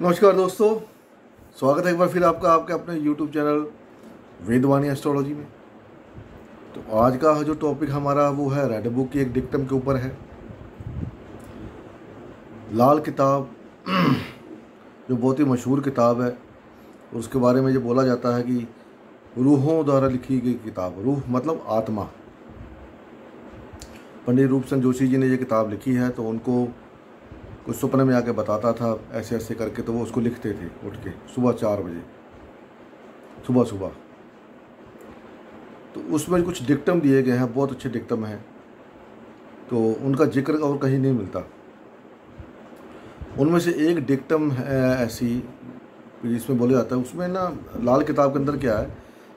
नमस्कार दोस्तों, स्वागत है एक बार फिर आपका आपके अपने YouTube चैनल वेदवाणी एस्ट्रोलॉजी में। तो आज का जो टॉपिक हमारा वो है रेड बुक की एक डिक्टम के ऊपर है। लाल किताब जो बहुत ही मशहूर किताब है, उसके बारे में ये बोला जाता है कि रूहों द्वारा लिखी गई किताब। रूह मतलब आत्मा। पंडित रूपचंद जोशी जी ने ये किताब लिखी है। तो उनको कुछ सपने में आके बताता था ऐसे ऐसे करके, तो वो उसको लिखते थे उठ के सुबह 4 बजे सुबह। तो उसमें कुछ डिक्टम दिए गए हैं, बहुत अच्छे डिक्टम हैं। तो उनका जिक्र और कहीं नहीं मिलता। उनमें से एक डिक्टम है ऐसी जिसमें बोला जाता है, उसमें ना लाल किताब के अंदर क्या है,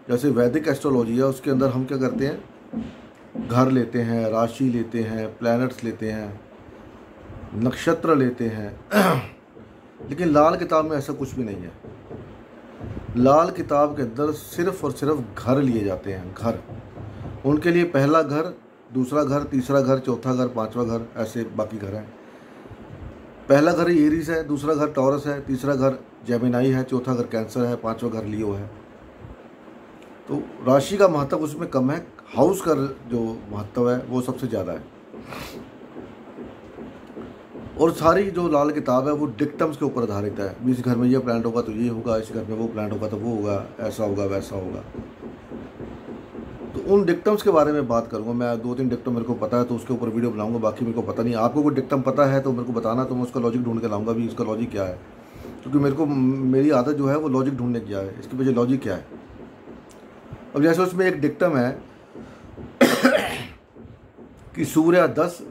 जैसे वैदिक एस्ट्रोलॉजी है उसके अंदर हम क्या करते हैं, घर लेते हैं, राशि लेते हैं, प्लैनेट्स लेते हैं, नक्षत्र लेते हैं। लेकिन लाल किताब में ऐसा कुछ भी नहीं है। लाल किताब के अंदर सिर्फ और सिर्फ घर लिए जाते हैं। घर उनके लिए पहला घर, दूसरा घर, तीसरा घर, चौथा घर, पांचवा घर, ऐसे बाकी घर हैं। पहला घर एरीज है, दूसरा घर टॉरस है, तीसरा घर जेमिनाई है, चौथा घर कैंसर है, पांचवा घर लियो है। तो राशि का महत्व उसमें कम है, हाउस का जो महत्व है वो सबसे ज़्यादा है। और सारी जो लाल किताब है वो डिक्टम्स के ऊपर आधारित है। इस घर में ये प्लांट होगा तो ये होगा, इस घर में वो प्लांट होगा तो वो होगा, ऐसा होगा वैसा होगा। तो उन डिक्टम्स के बारे में बात करूंगा मैं। 2-3 डिक्टम मेरे को पता है तो उसके ऊपर वीडियो बनाऊंगा, बाकी मेरे को पता नहीं। आपको कोई डिक्टम पता है तो मेरे को बताना, तो मैं उसका लॉजिक ढूंढ के लाऊंगा भी इसका लॉजिक क्या है। क्योंकि मेरी आदत जो है वो लॉजिक ढूंढने की है, इसके पीछे लॉजिक क्या है। अब जैसे उसमें एक डिक्टम है कि सूर्य 10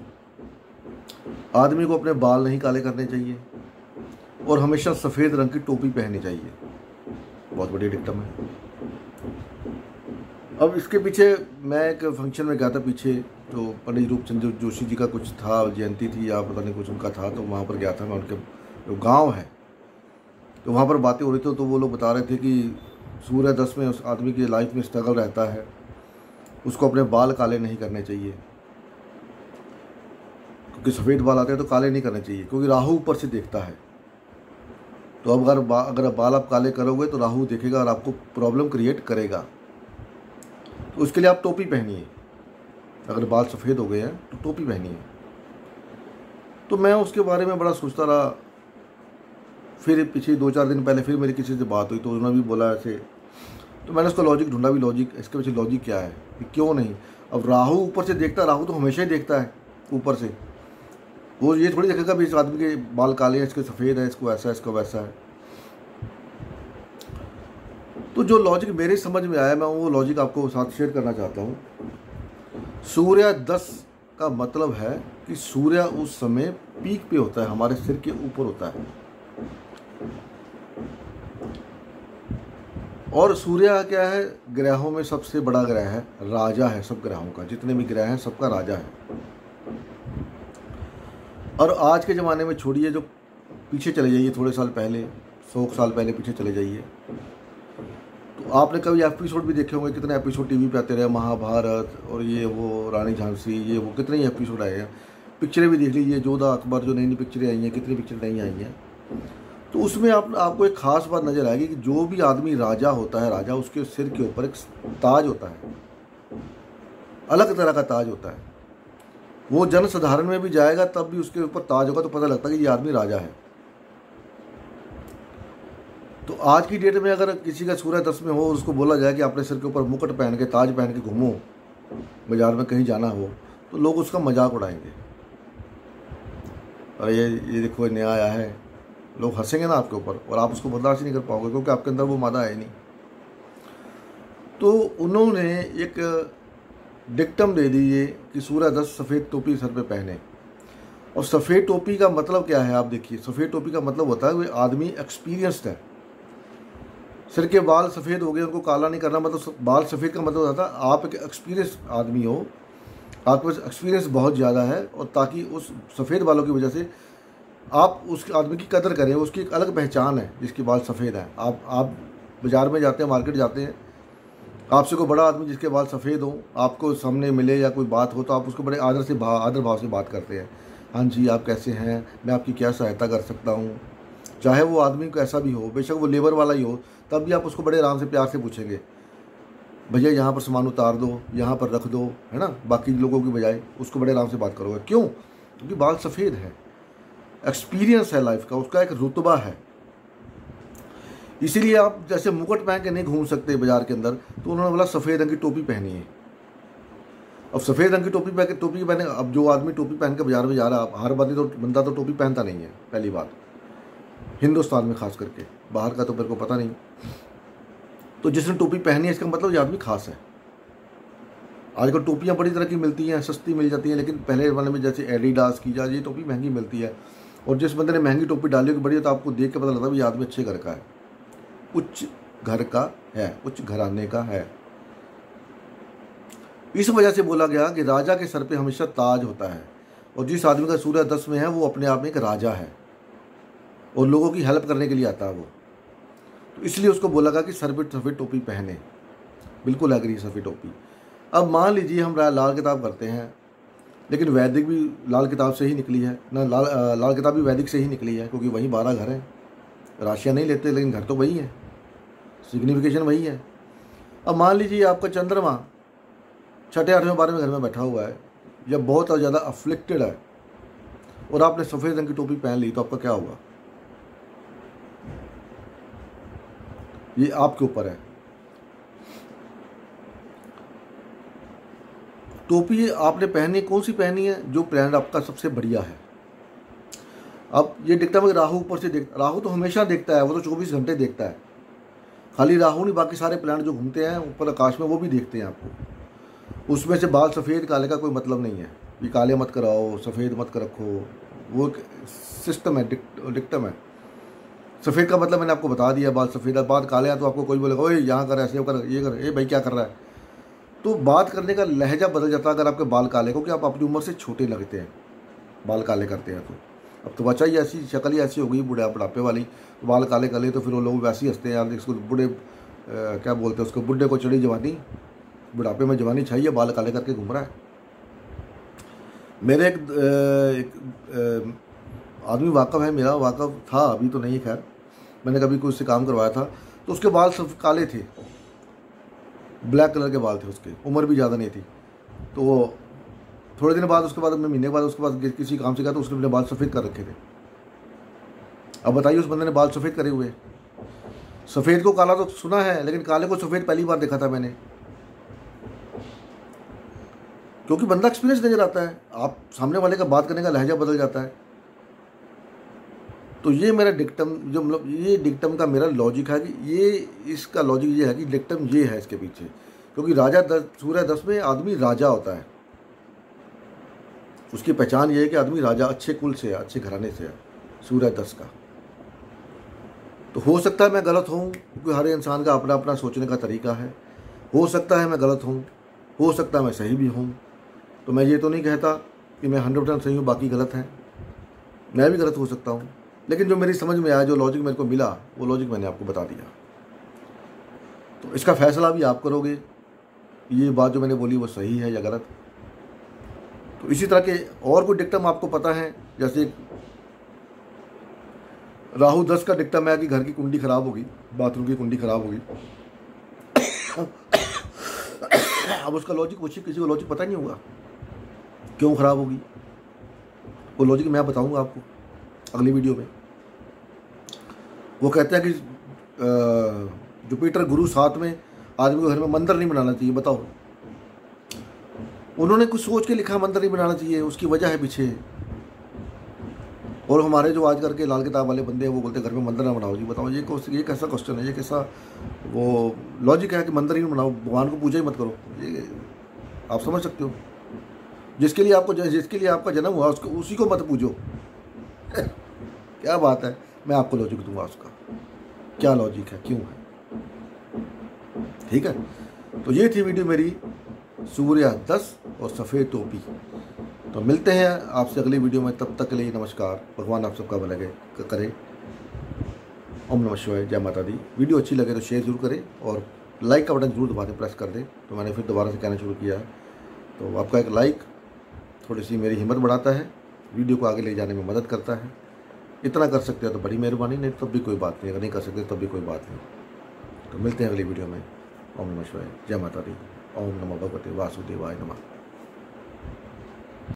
आदमी को अपने बाल नहीं काले करने चाहिए और हमेशा सफ़ेद रंग की टोपी पहननी चाहिए। बहुत बढ़िया डिक्टम है। अब इसके पीछे मैं एक फंक्शन में गया था पीछे, तो पंडित रूपचंद जोशी जी का कुछ था, जयंती थी या पता नहीं कुछ उनका था। तो वहाँ पर गया था मैं, उनके जो गांव है तो वहाँ पर बातें हो रही थी। तो वो लोग बता रहे थे कि सूर्य 10 में उस आदमी की लाइफ में स्ट्रगल रहता है, उसको अपने बाल काले नहीं करने चाहिए। क्योंकि सफ़ेद बाल आते हैं तो काले नहीं करने चाहिए, क्योंकि राहु ऊपर से देखता है। तो अब अगर बाल आप काले करोगे तो राहु देखेगा और आपको प्रॉब्लम क्रिएट करेगा। तो उसके लिए आप टोपी पहनिए। अगर बाल सफ़ेद हो गए हैं तो टोपी पहनिए। तो मैं उसके बारे में बड़ा सोचता रहा। फिर पीछे 2-4 दिन पहले फिर मेरी किसी से बात हुई तो उन्होंने भी बोला ऐसे। तो मैंने उसका लॉजिक ढूंढा भी, लॉजिक इसके पीछे लॉजिक क्या है कि क्यों नहीं। अब राहु ऊपर से देखता, राहु तो हमेशा ही देखता है ऊपर से। वो ये थोड़ी देखेगा भी इस आदमी के बाल काले हैं, इसके सफ़ेद है, इसको ऐसा है, इसको वैसा है। तो जो लॉजिक मेरे समझ में आया, मैं वो लॉजिक आपको साथ शेयर करना चाहता हूँ। सूर्य 10 का मतलब है कि सूर्य उस समय पीक पे होता है, हमारे सिर के ऊपर होता है। और सूर्य क्या है, ग्रहों में सबसे बड़ा ग्रह है, राजा है सब ग्रहों का। जितने भी ग्रह हैं सबका राजा है। और आज के ज़माने में छोड़िए, जो पीछे चले जाइए थोड़े साल पहले, 100 साल पहले पीछे चले जाइए, तो आपने कभी एपिसोड भी देखे होंगे। कितने एपिसोड टीवी पे आते रहे, महाभारत और ये वो, रानी झांसी, ये वो, कितने ही एपिसोड आए हैं। पिक्चरें भी देख लीजिए, जोधा अकबर, जो नई नई पिक्चरें आई हैं, कितनी पिक्चर नहीं आई हैं। तो उसमें आपको एक ख़ास बात नज़र आएगी कि जो भी आदमी राजा होता है, राजा, उसके सिर के ऊपर एक ताज होता है, अलग तरह का ताज होता है। वो जन साधारण में भी जाएगा तब भी उसके ऊपर ताज होगा, तो पता लगता है कि ये आदमी राजा है। तो आज की डेट में अगर किसी का सूर्य 10 में हो, उसको बोला जाए कि अपने सिर के ऊपर मुकुट पहन के, ताज पहन के घूमो, बाजार में कहीं जाना हो, तो लोग उसका मजाक उड़ाएंगे। अरे ये देखो नया आया है, लोग हंसेंगे ना आपके ऊपर, और आप उसको बर्दाश्त नहीं कर पाओगे क्योंकि आपके अंदर वो मादा है नहीं। तो उन्होंने एक डिक्टम दे दी ये कि सूर्य 10 सफ़ेद टोपी सर पे पहने। और सफ़ेद टोपी का मतलब क्या है, आप देखिए। सफ़ेद टोपी का मतलब होता है वो आदमी एक्सपीरियंस्ड है। सिर के बाल सफ़ेद हो गए, उनको काला नहीं करना, मतलब बाल सफ़ेद का मतलब होता है आप एक एक्सपीरियंस आदमी हो, आपके पास एक्सपीरियंस बहुत ज़्यादा है। और ताकि उस सफ़ेद बालों की वजह से आप उस आदमी की कदर करें, उसकी एक अलग पहचान है जिसके बाल सफ़ेद हैं। आप बाज़ार में जाते हैं, मार्केट जाते हैं, आपसे कोई बड़ा आदमी जिसके बाल सफ़ेद हो आपको सामने मिले या कोई बात हो, तो आप उसको बड़े आदर भाव से बात करते हैं। हाँ जी, आप कैसे हैं, मैं आपकी क्या सहायता कर सकता हूँ, चाहे वो आदमी कैसा भी हो, बेशक वो लेबर वाला ही हो, तब भी आप उसको बड़े आराम से प्यार से पूछेंगे, भैया यहाँ पर सामान उतार दो, यहाँ पर रख दो, है ना, बाकी लोगों की बजाय उसको बड़े आराम से बात करोगे। क्यों? क्योंकि बाल सफ़ेद है, एक्सपीरियंस है लाइफ का, उसका एक रुतबा है। इसीलिए आप जैसे मुकुट पहन के नहीं घूम सकते बाजार के अंदर, तो उन्होंने बोला सफ़ेद रंग की टोपी पहनी है। अब सफ़ेद रंग की टोपी पहने, अब जो आदमी टोपी पहन के बाजार में जा रहा है, हर बंदा तो टोपी पहनता नहीं है, पहली बात हिंदुस्तान में खास करके, बाहर का तो मेरे को पता नहीं। तो जिसने टोपी पहनी है इसका मतलब ये आदमी खास है। आजकल टोपियाँ बड़ी तरह की मिलती हैं, सस्ती मिल जाती हैं, लेकिन पहले वाले में जैसे एडिडास की ये टोपी महंगी मिलती है। और जिस बंदे ने महंगी टोपी डाली होगी बड़ी, तो आपको देख के पता लगता है ये आदमी अच्छे घर का है, उच्च घर का है, उच्च घराने का है। इस वजह से बोला गया कि राजा के सर पे हमेशा ताज होता है, और जिस आदमी का सूर्य 10 में है वो अपने आप में एक राजा है और लोगों की हेल्प करने के लिए आता है वो। तो इसलिए उसको बोला गया कि सर पे सफ़ेद टोपी पहने। बिल्कुल एग्री, सफ़ेद टोपी। अब मान लीजिए हम लाल किताब करते हैं, लेकिन वैदिक भी लाल किताब से ही निकली है ना, लाल किताब भी वैदिक से ही निकली है, क्योंकि वही 12 घर हैं। राशियाँ नहीं लेते, लेकिन घर तो वही है, सिग्निफिकेशन वही है। अब मान लीजिए आपका चंद्रमा 6, 8, 12वें घर में बैठा हुआ है, या बहुत ज़्यादा अफ्लिक्टेड है, और आपने सफ़ेद रंग की टोपी पहन ली, तो आपका क्या होगा? ये आपके ऊपर है। टोपी आपने पहनी, कौन सी पहनी है? जो प्लैनेट आपका सबसे बढ़िया है। अब ये दिखता है कि राहु ऊपर से राहु तो हमेशा देखता है, वो तो 24 घंटे देखता है। खाली राहु नहीं, बाकी सारे प्लैनेट जो घूमते हैं ऊपर आकाश में वो भी देखते हैं आपको। उसमें से बाल सफ़ेद काले का कोई मतलब नहीं है, ये काले मत कराओ, सफ़ेद मत रखो, वो एक सिस्टम है, डिक्टम है। सफ़ेद का मतलब मैंने आपको बता दिया, बाल सफ़ेद है, बाल काले हैं तो आपको कोई बोलेगा ओए यहाँ कर, ऐसे कर, ये कर, ए भाई क्या कर रहा है। तो बात करने का लहजा बदल जाता है अगर आपके बाल काले, क्योंकि आप अपनी उम्र से छोटे लगते हैं बाल काले करते हैं। तो अब तो बच्चा ही ऐसी, शक्ल ही ऐसी हो गई बुढ़ापे वाली, तो बाल काले काले, तो फिर वो लोग वैसे ही हंसते हैं, यार इसको बूढ़े क्या बोलते हैं उसको, बुढ़े को चढ़ी जवानी, बुढ़ापे में जवानी छाई है, बाल काले करके घूम रहा है। मेरे एक आदमी वाकफ़ है, मेरा वाकफ़ था, अभी तो नहीं, खैर मैंने कभी कोई उससे काम करवाया था, तो उसके बाल सब काले थे, ब्लैक कलर के बाल थे उसके, उम्र भी ज़्यादा नहीं थी। तो वो थोड़े दिन बाद, उसके बाद महीने बाद, उसके बाद किसी काम से गया तो उसने अपने बाल सफ़ेद कर रखे थे। अब बताइए उस बंदे ने बाल सफ़ेद करे हुए। सफ़ेद को काला तो सुना है, लेकिन काले को सफ़ेद पहली बार देखा था मैंने, क्योंकि बंदा एक्सपीरियंस नजर आता है, आप सामने वाले का बात करने का लहजा बदल जाता है। तो ये मेरा डिक्टम, जो मतलब ये डिक्टम का मेरा लॉजिक है कि ये, इसका लॉजिक ये है कि डिक्टम ये है इसके पीछे, क्योंकि राजा सूर्य 10 में आदमी राजा होता है, उसकी पहचान ये है कि आदमी राजा, अच्छे कुल से है, अच्छे घराने से है, सूर्य 10 का। तो हो सकता है मैं गलत हूँ, क्योंकि हर इंसान का अपना अपना सोचने का तरीका है। हो सकता है मैं गलत हूँ, हो सकता है मैं सही भी हूँ। तो मैं ये तो नहीं कहता कि मैं 100% सही हूँ, बाकी गलत हैं, मैं भी गलत हो सकता हूँ। लेकिन जो मेरी समझ में आया, जो लॉजिक मेरे को मिला, वो लॉजिक मैंने आपको बता दिया। तो इसका फैसला भी आप करोगे, ये बात जो मैंने बोली वो सही है या गलत। तो इसी तरह के और कोई डिक्टम आपको पता है? जैसे राहु 10 का डिक्टम है कि घर की कुंडी खराब होगी, बाथरूम की कुंडी खराब होगी। अब उसका लॉजिक किसी को लॉजिक पता नहीं होगा क्यों खराब होगी, वो लॉजिक मैं बताऊंगा आपको अगली वीडियो में। वो कहते हैं कि जुपिटर गुरु 7 में आदमी को घर में मंदिर नहीं बनाना चाहिए। बताओ, उन्होंने कुछ सोच के लिखा मंदिर नहीं बनाना चाहिए, उसकी वजह है पीछे। और हमारे जो आज करके लाल किताब वाले बंदे हैं वो बोलते हैं घर में मंदिर ना बनाओ जी। बताओ ये कैसा क्वेश्चन है, ये कैसा वो लॉजिक है कि मंदिर ही बनाओ, भगवान को पूजा ही मत करो। ये आप समझ सकते हो, जिसके लिए आपका जन्म हुआ उसको, उसी को मत पूजो। क्या बात है, मैं आपको लॉजिक दूंगा उसका क्या लॉजिक है, क्यों है। ठीक है, तो ये थी वीडियो मेरी सूर्य 10 और सफ़ेद टोपी। तो मिलते हैं आपसे अगली वीडियो में, तब तक के लिए नमस्कार। भगवान आप सबका भला करे। ओम नमः शिवाय, जय माता दी। वीडियो अच्छी लगे तो शेयर जरूर करें और लाइक का बटन जरूर दबा दें, प्रेस कर दें। तो मैंने फिर दोबारा से कहना शुरू किया है, तो आपका एक लाइक थोड़ी सी मेरी हिम्मत बढ़ाता है, वीडियो को आगे ले जाने में मदद करता है। इतना कर सकते हो तो बड़ी मेहरबानी, नहीं तब भी कोई बात नहीं, अगर नहीं कर सकते तब भी कोई बात नहीं। तो मिलते हैं अगली वीडियो में। ओम नमः शिवाय, जय माता दी, ओम नमो भगवते वासुदेवाय नमः।